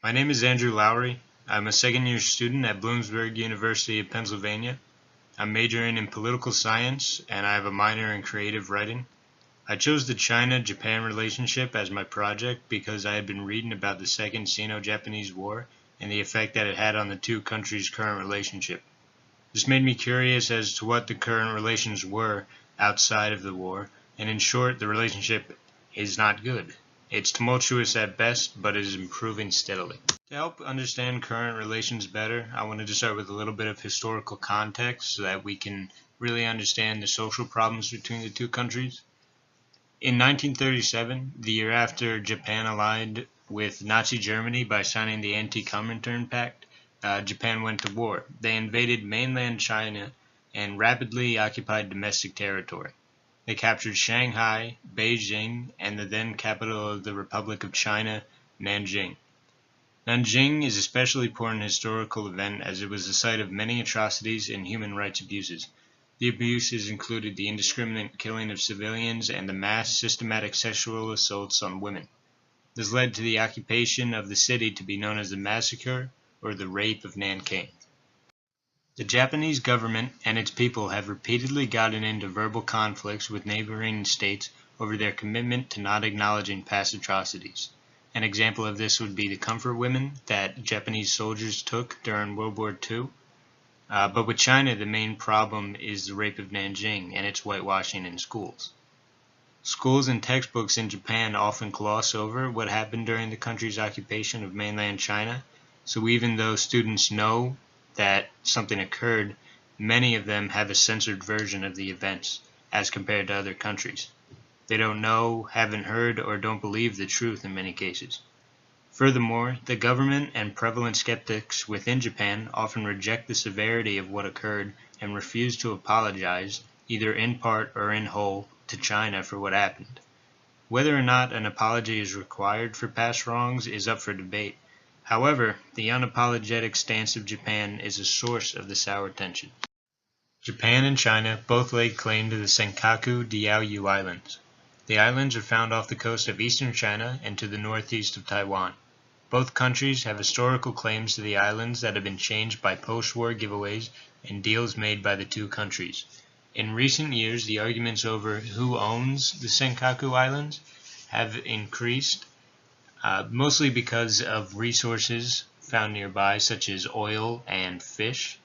My name is Andrew Lowry. I'm a second-year student at Bloomsburg University of Pennsylvania. I'm majoring in political science, and I have a minor in creative writing. I chose the China-Japan relationship as my project because I had been reading about the Second Sino-Japanese War and the effect that it had on the two countries' current relationship. This made me curious as to what the current relations were outside of the war, and in short, the relationship is not good. It's tumultuous at best, but it is improving steadily. To help understand current relations better, I wanted to start with a little bit of historical context so that we can really understand the social problems between the two countries. In 1937, the year after Japan allied with Nazi Germany by signing the Anti-Comintern Pact, Japan went to war. They invaded mainland China and rapidly occupied domestic territory. They captured Shanghai, Beijing, and the then capital of the Republic of China, Nanjing. Nanjing is especially important historical event as it was the site of many atrocities and human rights abuses. The abuses included the indiscriminate killing of civilians and the mass systematic sexual assaults on women. This led to the occupation of the city to be known as the Massacre or the Rape of Nanking. The Japanese government and its people have repeatedly gotten into verbal conflicts with neighboring states over their commitment to not acknowledging past atrocities. An example of this would be the comfort women that Japanese soldiers took during World War II. But with China, the main problem is the Rape of Nanjing and its whitewashing in schools. Schools and textbooks in Japan often gloss over what happened during the country's occupation of mainland China, so even though students know that something occurred, many of them have a censored version of the events as compared to other countries. They don't know, haven't heard, or don't believe the truth in many cases. Furthermore, the government and prevalent skeptics within Japan often reject the severity of what occurred and refuse to apologize, either in part or in whole, to China for what happened. Whether or not an apology is required for past wrongs is up for debate. However, the unapologetic stance of Japan is a source of the sour tension. Japan and China both laid claim to the Senkaku Diaoyu Islands. The islands are found off the coast of eastern China and to the northeast of Taiwan. Both countries have historical claims to the islands that have been changed by post-war giveaways and deals made by the two countries. In recent years, the arguments over who owns the Senkaku Islands have increased, mostly because of resources found nearby, such as oil and fish.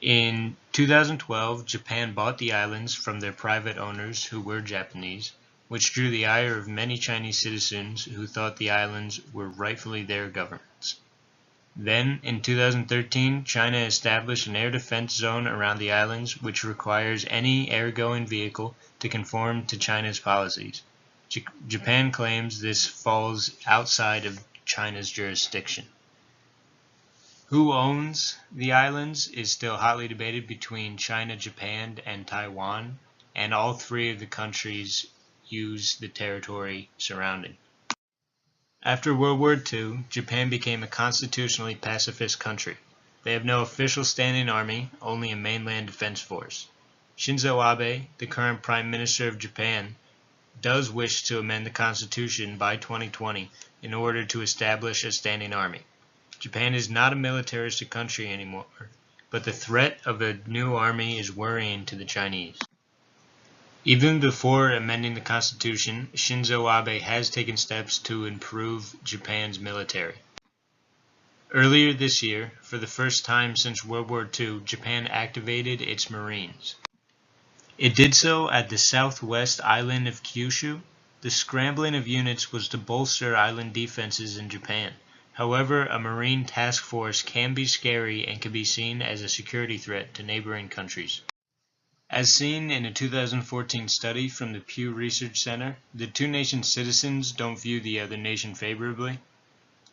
In 2012, Japan bought the islands from their private owners who were Japanese, which drew the ire of many Chinese citizens who thought the islands were rightfully their government's. Then, in 2013, China established an air defense zone around the islands which requires any air-going vehicle to conform to China's policies. Japan claims this falls outside of China's jurisdiction. Who owns the islands is still hotly debated between China, Japan, and Taiwan, and all three of the countries use the territory surrounding. After World War II, Japan became a constitutionally pacifist country. They have no official standing army, only a mainland defense force. Shinzo Abe, the current Prime Minister of Japan, does wish to amend the constitution by 2020 in order to establish a standing army. Japan is not a militaristic country anymore, but the threat of a new army is worrying to the Chinese. Even before amending the constitution, Shinzo Abe has taken steps to improve Japan's military. Earlier this year, for the first time since World War II, Japan activated its Marines. It did so at the southwest island of Kyushu. The scrambling of units was to bolster island defenses in Japan. However, a Marine task force can be scary and can be seen as a security threat to neighboring countries. As seen in a 2014 study from the Pew Research Center, the two nations' citizens don't view the other nation favorably.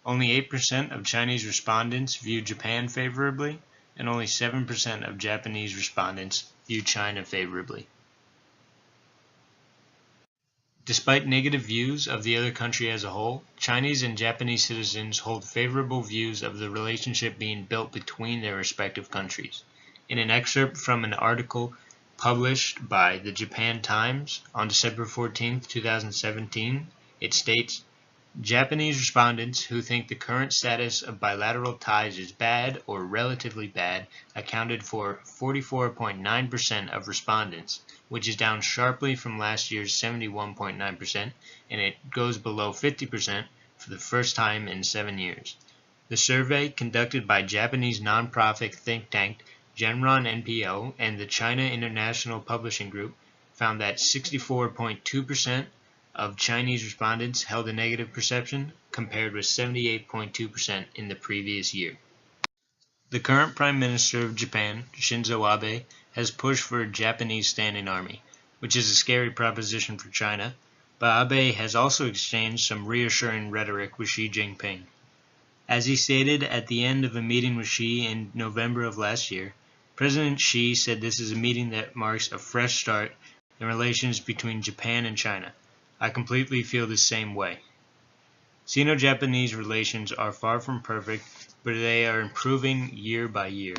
Only 8% of Chinese respondents view Japan favorably, and only 7% of Japanese respondents view China favorably. Despite negative views of the other country as a whole, Chinese and Japanese citizens hold favorable views of the relationship being built between their respective countries. In an excerpt from an article published by the Japan Times on December 14, 2017, it states, Japanese respondents who think the current status of bilateral ties is bad or relatively bad accounted for 44.9% of respondents, which is down sharply from last year's 71.9%, and it goes below 50% for the first time in 7 years. The survey, conducted by Japanese nonprofit think tank Genron NPO and the China International Publishing Group, found that 64.2% of Chinese respondents held a negative perception, compared with 78.2% in the previous year. The current Prime Minister of Japan, Shinzo Abe, has pushed for a Japanese standing army, which is a scary proposition for China, but Abe has also exchanged some reassuring rhetoric with Xi Jinping. As he stated at the end of a meeting with Xi in November of last year, President Xi said this is a meeting that marks a fresh start in relations between Japan and China. I completely feel the same way. Sino-Japanese relations are far from perfect, but they are improving year by year.